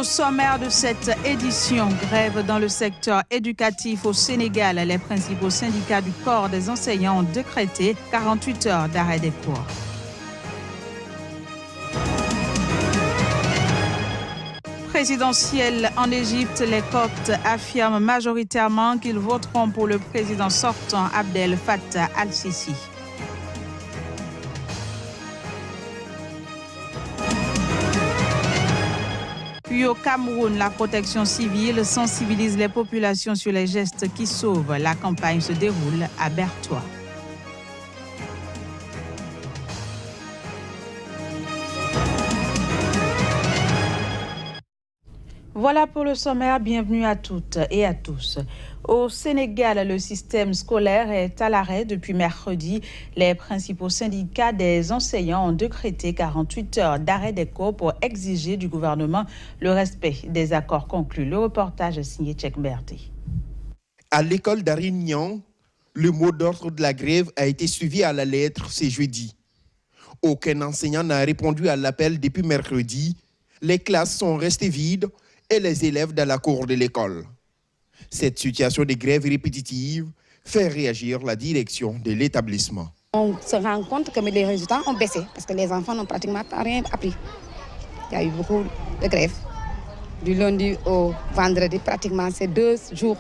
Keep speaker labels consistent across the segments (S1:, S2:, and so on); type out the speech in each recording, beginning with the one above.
S1: Au sommaire de cette édition, grève dans le secteur éducatif au Sénégal. Les principaux syndicats du corps des enseignants ont décrété 48 heures d'arrêt des cours. Présidentielle en Égypte, les Coptes affirment majoritairement qu'ils voteront pour le président sortant Abdel Fattah al-Sisi. Puis au Cameroun, la protection civile sensibilise les populations sur les gestes qui sauvent. La campagne se déroule à Bertois. Voilà pour le sommaire, bienvenue à toutes et à tous. Au Sénégal, le système scolaire est à l'arrêt depuis mercredi. Les principaux syndicats des enseignants ont décrété 48 heures d'arrêt des cours pour exiger du gouvernement le respect des accords conclus. Le reportage est signé Tchèque Berti.
S2: À l'école d'Arignan, le mot d'ordre de la grève a été suivi à la lettre ce jeudi. Aucun enseignant n'a répondu à l'appel depuis mercredi. Les classes sont restées vides et les élèves dans la cour de l'école. Cette situation de grève répétitive fait réagir la direction de l'établissement.
S3: On se rend compte que les résultats ont baissé parce que les enfants n'ont pratiquement rien appris. Il y a eu beaucoup de grèves. Du lundi au vendredi, pratiquement c'est 2 jours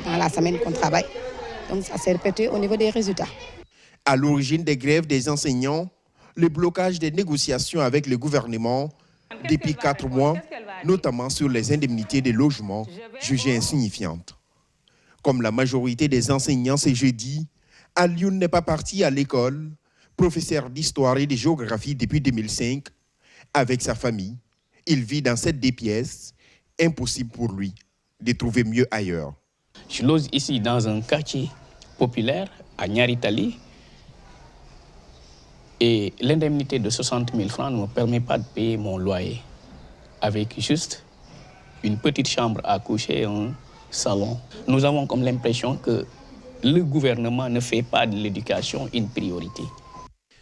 S3: dans la semaine qu'on travaille. Donc ça s'est répété au niveau des résultats.
S2: À l'origine des grèves des enseignants, le blocage des négociations avec le gouvernement depuis 4 mois, notamment sur les indemnités de logement jugées insignifiantes. Comme la majorité des enseignants ce jeudi, Alioune n'est pas parti à l'école, professeur d'histoire et de géographie depuis 2005. Avec sa famille, il vit dans cette 2 pièces, impossible pour lui de trouver mieux ailleurs.
S4: Je loge ici dans un quartier populaire à Niaritali. Et l'indemnité de 60 000 francs ne me permet pas de payer mon loyer. Avec juste une petite chambre à coucher et un salon. Nous avons comme l'impression que le gouvernement ne fait pas de l'éducation une priorité.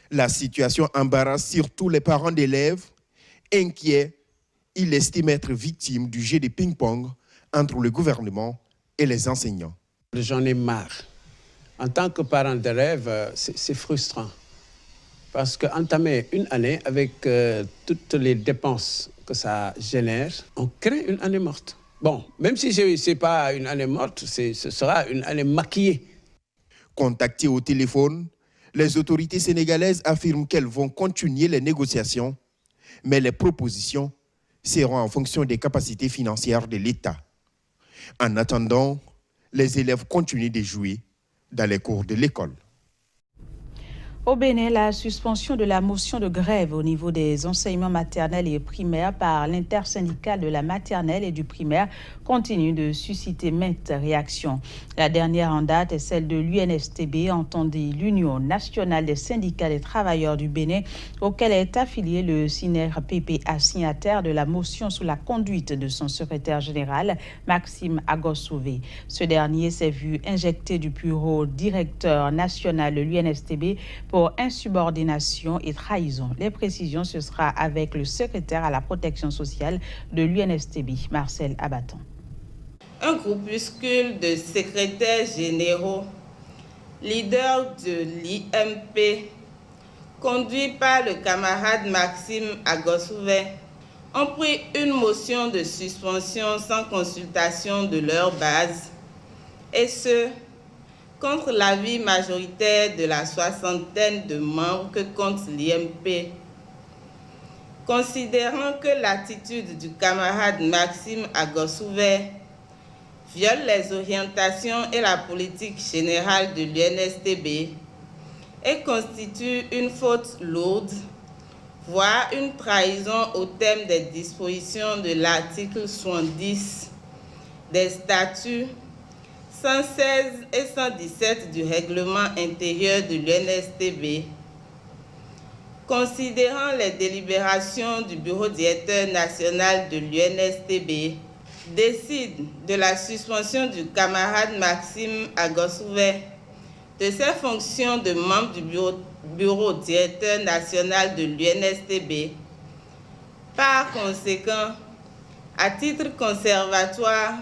S2: La situation embarrasse surtout les parents d'élèves. Inquiets, ils estiment être victimes du jeu de ping-pong entre le gouvernement et les enseignants.
S5: J'en ai marre. En tant que parent d'élève, c'est frustrant. Parce qu'entamer une année avec toutes les dépenses que ça génère, on crée une année morte. Bon, même si ce n'est pas une année morte, ce sera une année maquillée.
S2: Contactées au téléphone, les autorités sénégalaises affirment qu'elles vont continuer les négociations, mais les propositions seront en fonction des capacités financières de l'État. En attendant, les élèves continuent de jouer dans les cours de l'école.
S1: Au Bénin, la suspension de la motion de grève au niveau des enseignements maternels et primaires par l'intersyndicale de la maternelle et du primaire continue de susciter maintes réactions. La dernière en date est celle de l'UNSTB, entendez l'Union nationale des syndicats des travailleurs du Bénin, auquel est affilié le SINER-PPA, signataire de la motion sous la conduite de son secrétaire général, Maxime Agosouvé. Ce dernier s'est vu injecter du bureau directeur national de l'UNSTB pour insubordination et trahison. Les précisions, ce sera avec le secrétaire à la protection sociale de l'UNSTB, Marcel Abaton.
S6: Un groupuscule de secrétaires généraux, leaders de l'IMP, conduit par le camarade Maxime Agosouvé, ont pris une motion de suspension sans consultation de leur base, et ce, contre l'avis majoritaire de la 60aine de membres que compte l'IMP. Considérant que l'attitude du camarade Maxime Agosouvé viole les orientations et la politique générale de l'UNSTB et constitue une faute lourde, voire une trahison au thème des dispositions de l'article 70 des statuts 116 et 117 du règlement intérieur de l'UNSTB, considérant les délibérations du bureau directeur national de l'UNSTB, décide de la suspension du camarade Maxime Agosouvé de ses fonctions de membre du bureau directeur national de l'UNSTB. Par conséquent, À titre conservatoire,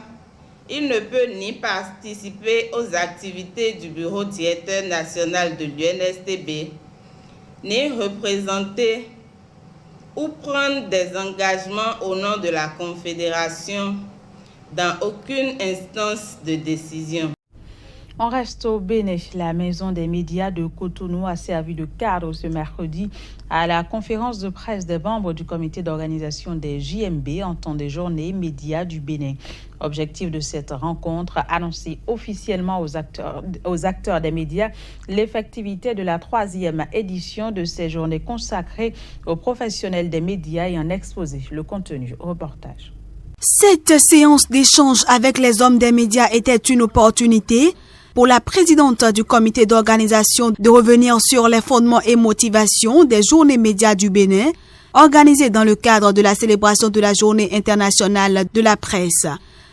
S6: il ne peut ni participer aux activités du bureau directeur national de l'UNSTB, ni représenter ou prendre des engagements au nom de la Confédération dans aucune instance de décision.
S1: On reste au Bénin. La Maison des médias de Cotonou a servi de cadre ce mercredi à la conférence de presse des membres du comité d'organisation des JMB en temps des journées médias du Bénin. Objectif de cette rencontre, annoncer officiellement aux acteurs des médias l'effectivité de la 3e édition de ces journées consacrées aux professionnels des médias et en exposer le contenu. Reportage.
S7: Cette séance d'échange avec les hommes des médias était une opportunité pour la présidente du comité d'organisation de revenir sur les fondements et motivations des journées médias du Bénin, organisées dans le cadre de la célébration de la journée internationale de la presse.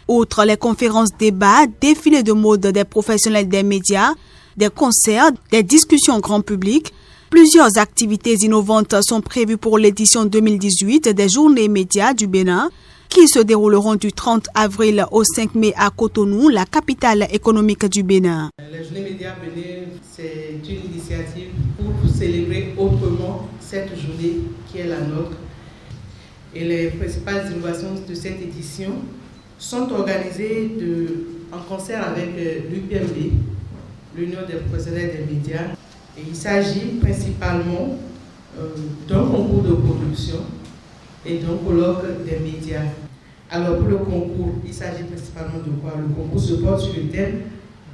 S7: Outre les conférences débats, défilés de mode des professionnels des médias, des concerts, des discussions grand public, plusieurs activités innovantes sont prévues pour l'édition 2018 des journées médias du Bénin, qui se dérouleront du 30 avril au 5 mai à Cotonou, la capitale économique du Bénin.
S8: Les journées médias Bénin, c'est une initiative pour célébrer autrement cette journée qui est la nôtre. Et les principales innovations de cette édition sont organisées en concert avec l'UPMB, l'Union des professionnels des médias. Et il s'agit principalement d'un concours de production et d'un colloque des médias. Alors pour le concours, il s'agit principalement de quoi? Le concours se porte sur le thème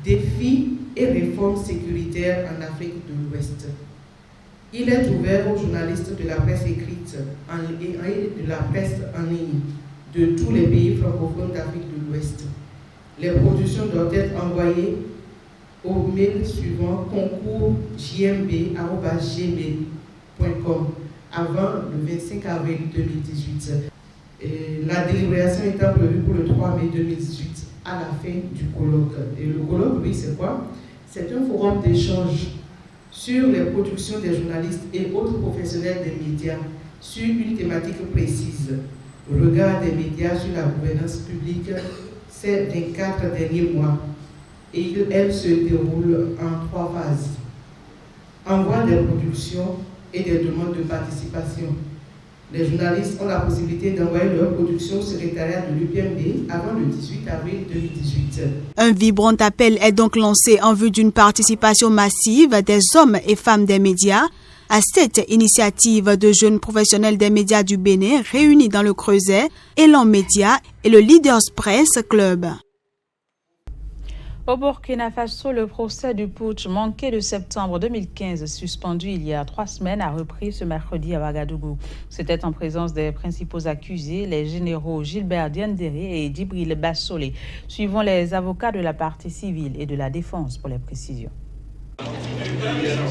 S8: défis et réformes sécuritaires en Afrique de l'Ouest. Il est ouvert aux journalistes de la presse écrite et de la presse en ligne de tous les pays francophones d'Afrique de l'Ouest. Les productions doivent être envoyées au mail suivant concours.jmb@gmail.com avant le 25 avril 2018. Et la délibération étant prévue pour le 3 mai 2018 à la fin du colloque. Et le colloque, oui, c'est quoi? C'est un forum d'échange sur les productions des journalistes et autres professionnels des médias sur une thématique précise. Le regard des médias sur la gouvernance publique ces 24 derniers mois. Et elle se déroule en 3 phases. Envoi des productions et des demandes de participation. Les journalistes ont la possibilité d'envoyer leur production au secrétariat de l'UPMB avant le 18 avril 2018.
S7: Un vibrant appel est donc lancé en vue d'une participation massive des hommes et femmes des médias à cette initiative de jeunes professionnels des médias du Bénin réunis dans le Creuset, Élan Média et le Leaders Press Club.
S1: Au Burkina Faso, le procès du putsch manqué de septembre 2015, suspendu il y a 3 semaines, a repris ce mercredi à Ouagadougou. C'était en présence des principaux accusés, les généraux Gilbert Diendéré et Djibril Bassolé, suivant les avocats de la partie civile et de la défense pour les précisions.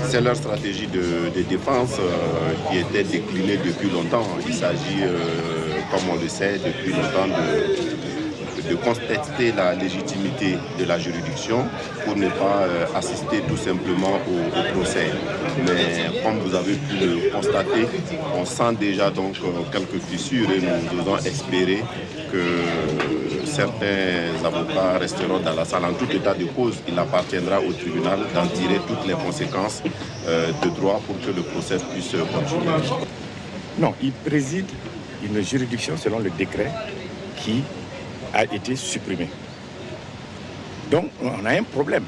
S9: C'est leur stratégie de défense qui était déclinée depuis longtemps. Il s'agit, comme on le sait, depuis longtemps de contester la légitimité de la juridiction pour ne pas assister tout simplement au procès. Mais comme vous avez pu le constater, on sent déjà donc quelques fissures et nous osons espérer que certains avocats resteront dans la salle. En tout état de cause, il appartiendra au tribunal d'en tirer toutes les conséquences de droit pour que le procès puisse continuer.
S10: Non, il préside une juridiction selon le décret qui a été supprimé. Donc, on a un problème.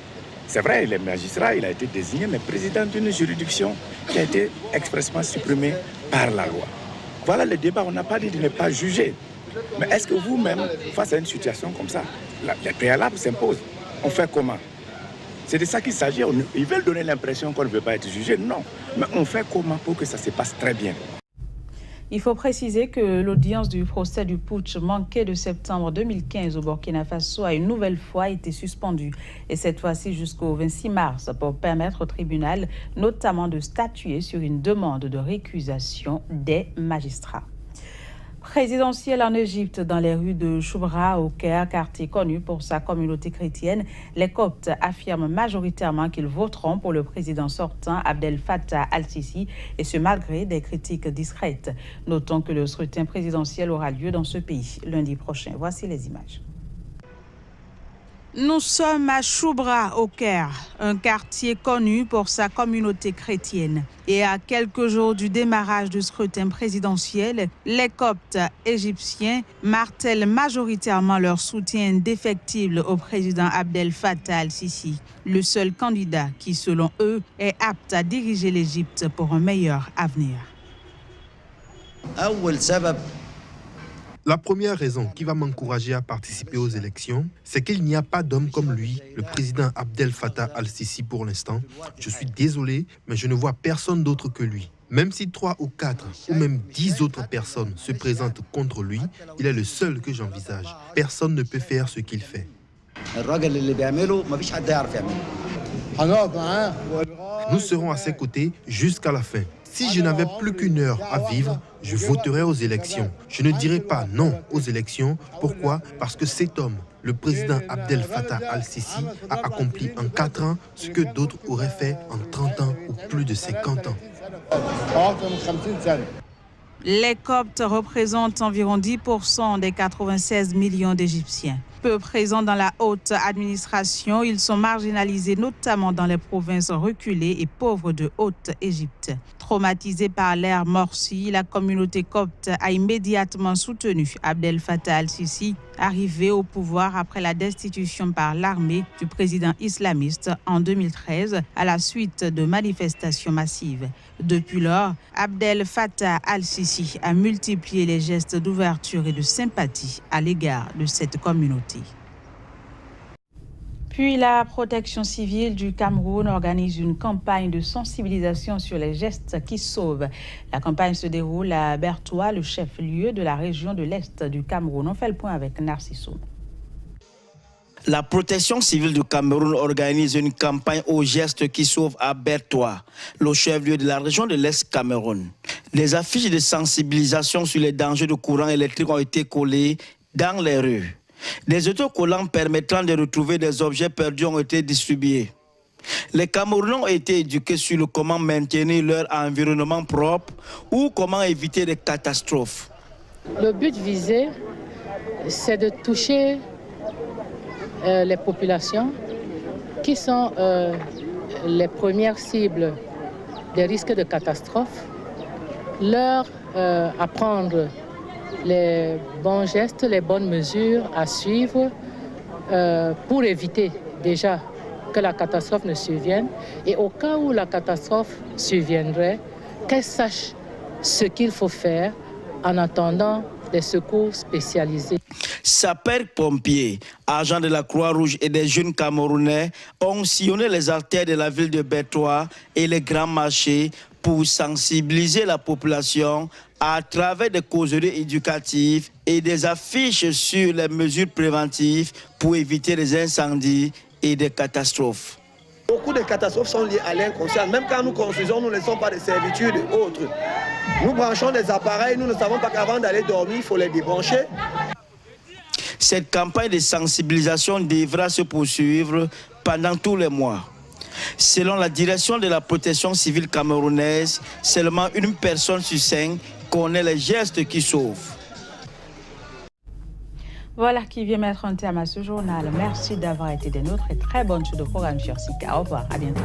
S10: C'est vrai, il est magistrat, il a été désigné, mais président d'une juridiction qui a été expressément supprimée par la loi. Voilà le débat, on n'a pas dit de ne pas juger. Mais est-ce que vous-même, face à une situation comme ça, les préalables s'imposent? On fait comment? C'est de ça qu'il s'agit. Ils veulent donner l'impression qu'on ne veut pas être jugé. Non. Mais on fait comment pour que ça se passe très bien?
S1: Il faut préciser que l'audience du procès du putsch manqué de septembre 2015 au Burkina Faso a une nouvelle fois été suspendue. Et cette fois-ci jusqu'au 26 mars pour permettre au tribunal notamment de statuer sur une demande de récusation des magistrats. Présidentielle en Égypte, dans les rues de Choubra au Caire, quartier connu pour sa communauté chrétienne, les Coptes affirment majoritairement qu'ils voteront pour le président sortant Abdel Fattah al-Sisi, et ce malgré des critiques discrètes. Notons que le scrutin présidentiel aura lieu dans ce pays lundi prochain. Voici les images. Nous sommes à Choubra au Caire, un quartier connu pour sa communauté chrétienne. Et à quelques jours du démarrage du scrutin présidentiel, les Coptes égyptiens martèlent majoritairement leur soutien indéfectible au président Abdel Fattah al-Sisi, le seul candidat qui, selon eux, est apte à diriger l'Égypte pour un meilleur avenir.
S11: La première raison qui va m'encourager à participer aux élections, c'est qu'il n'y a pas d'homme comme lui, le président Abdel Fattah al-Sisi pour l'instant. Je suis désolé, mais je ne vois personne d'autre que lui. Même si 3 ou 4 ou même 10 autres personnes se présentent contre lui, il est le seul que j'envisage. Personne ne peut faire ce qu'il fait. Nous serons à ses côtés jusqu'à la fin. Si je n'avais plus qu'une heure à vivre, je voterais aux élections. Je ne dirais pas non aux élections. Pourquoi? Parce que cet homme, le président Abdel Fattah al-Sisi, a accompli en 4 ans ce que d'autres auraient fait en 30 ans ou plus de 50 ans.
S1: Les Coptes représentent environ 10% des 96 millions d'Égyptiens. Peu présents dans la haute administration, ils sont marginalisés notamment dans les provinces reculées et pauvres de Haute-Égypte. Traumatisée par l'ère Morsi, la communauté copte a immédiatement soutenu Abdel Fattah al-Sisi, arrivé au pouvoir après la destitution par l'armée du président islamiste en 2013 à la suite de manifestations massives. Depuis lors, Abdel Fattah al-Sisi a multiplié les gestes d'ouverture et de sympathie à l'égard de cette communauté. Puis la protection civile du Cameroun organise une campagne de sensibilisation sur les gestes qui sauvent. La campagne se déroule à Bertoua, le chef-lieu de la région de l'Est du Cameroun. On fait le point avec Narcissoum.
S12: La protection civile du Cameroun organise une campagne aux gestes qui sauvent à Bertoua, le chef-lieu de la région de l'Est Cameroun. Des affiches de sensibilisation sur les dangers du courant électrique ont été collées dans les rues. Des autocollants permettant de retrouver des objets perdus ont été distribués. Les Camerounais ont été éduqués sur le comment maintenir leur environnement propre ou comment éviter des catastrophes.
S13: Le but visé, c'est de toucher les populations qui sont les premières cibles des risques de catastrophes, leur apprendre les bons gestes, les bonnes mesures à suivre pour éviter déjà que la catastrophe ne survienne, et au cas où la catastrophe surviendrait, qu'elles sachent ce qu'il faut faire en attendant des secours spécialisés.
S12: Sapeurs-pompiers, agents de la Croix-Rouge et des jeunes Camerounais ont sillonné les artères de la ville de Bertoua et les grands marchés pour sensibiliser la population à travers des causeries éducatives et des affiches sur les mesures préventives pour éviter les incendies et des catastrophes.
S14: Beaucoup de catastrophes sont liées à l'inconscience. Même quand nous construisons, nous ne laissons pas de servitudes et autres. Nous branchons des appareils, nous ne savons pas qu'avant d'aller dormir, il faut les débrancher.
S12: Cette campagne de sensibilisation devra se poursuivre pendant tous les mois. Selon la direction de la protection civile camerounaise, seulement une personne sur 5 connaît les gestes qui sauvent.
S1: Voilà qui vient mettre un terme à ce journal. Merci d'avoir été des nôtres et très bonne suite de programme sur Sika. Au revoir, à bientôt.